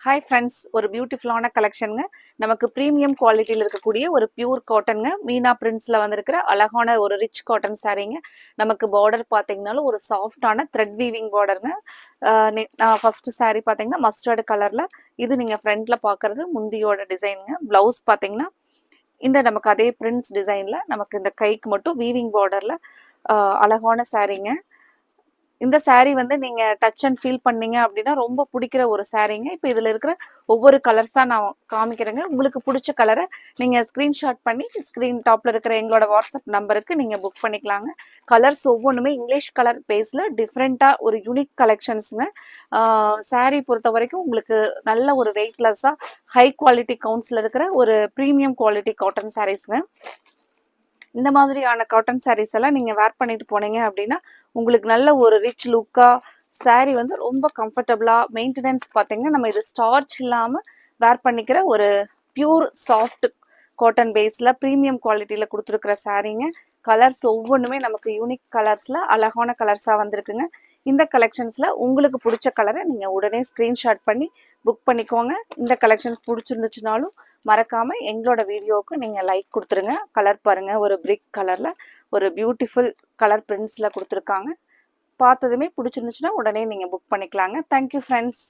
Hi friends, ஒரு பியூட்டிஃபுல்லான கலெக்ஷனுங்க. நமக்கு ப்ரீமியம் குவாலிட்டியில் இருக்கக்கூடிய ஒரு பியூர் காட்டனுங்க. மீனா பிரிண்ட்ஸில் வந்திருக்கிற அழகான ஒரு ரிச் காட்டன் சாரீங்க. நமக்கு பார்டர் பார்த்தீங்கன்னாலும் ஒரு சாஃப்டான த்ரெட் வீவிங் பார்டருங்க. நான் ஃபர்ஸ்ட் சாரீ பார்த்தீங்கன்னா மஸ்டர்டு கலரில். இது நீங்கள் ஃப்ரண்ட்டில் பார்க்குறது முந்தியோட டிசைனுங்க. ப்ளவுஸ் பார்த்தீங்கன்னா இந்த நமக்கு அதே பிரிண்ட்ஸ் டிசைனில் நமக்கு இந்த கைக்கு மட்டும் வீவிங் பார்டரில் அழகான சாரீங்க. இந்த சாரீ வந்து நீங்க டச் அண்ட் ஃபீல் பண்ணீங்க அப்படின்னா ரொம்ப பிடிக்கிற ஒரு சாரீங்க. இப்போ இதுல இருக்கிற ஒவ்வொரு கலர்ஸா நான் காமிக்கிறேங்க. உங்களுக்கு பிடிச்ச கலரை நீங்க ஸ்கிரீன்ஷாட் பண்ணி ஸ்கிரீன் டாப்ல இருக்கிற எங்களோட வாட்ஸ்அப் நம்பருக்கு நீங்க புக் பண்ணிக்கலாங்க. கலர்ஸ் ஒவ்வொன்றுமே இங்கிலீஷ் கலர் பேஸ்ல டிஃப்ரெண்டா ஒரு யூனிக் கலெக்ஷன்ஸுங்க. சாரீ பொறுத்த வரைக்கும் உங்களுக்கு நல்ல ஒரு வெயிட்லெஸ்ஸா ஹை குவாலிட்டி கவுண்ட்ஸ்ல இருக்கிற ஒரு ப்ரீமியம் குவாலிட்டி காட்டன் சாரீஸ்ங்க. இந்த மாதிரியான காட்டன் சாரீஸ் எல்லாம் நீங்க வேர் பண்ணிட்டு போனீங்க அப்படின்னா உங்களுக்கு நல்ல ஒரு ரிச் லுக்கா சாரீ வந்து ரொம்ப கம்ஃபர்டபுளா மெயின்டெனன்ஸ் பார்த்தீங்கன்னா நம்ம இது ஸ்டார்ச் இல்லாம வேர் பண்ணிக்கிற ஒரு பியூர் சாஃப்ட் காட்டன் பேஸ்ல ப்ரீமியம் குவாலிட்டியில கொடுத்துருக்கிற சாரீங்க. கலர்ஸ் ஒவ்வொன்றுமே நமக்கு யூனிக் கலர்ஸ்ல அழகான கலர்ஸா வந்திருக்குங்க. இந்த கலெக்ஷன்ஸ்ல உங்களுக்கு பிடிச்ச கலரை நீங்க உடனே ஸ்கிரீன்ஷாட் பண்ணி புக் பண்ணிக்கோங்க. இந்த கலெக்ஷன்ஸ் பிடிச்சிருந்துச்சுனாலும் மறக்காம எங்களோட வீடியோவுக்கு நீங்க லைக் கொடுத்துருங்க. கலர் பாருங்க, ஒரு பிரிக் கலர்ல ஒரு பியூட்டிஃபுல் கலர் பிரிண்ட்ஸ்ல கொடுத்துருக்காங்க. பார்த்ததுமே பிடிச்சிருந்துச்சுன்னா உடனே நீங்க புக் பண்ணிக்கலாங்க. Thank you friends.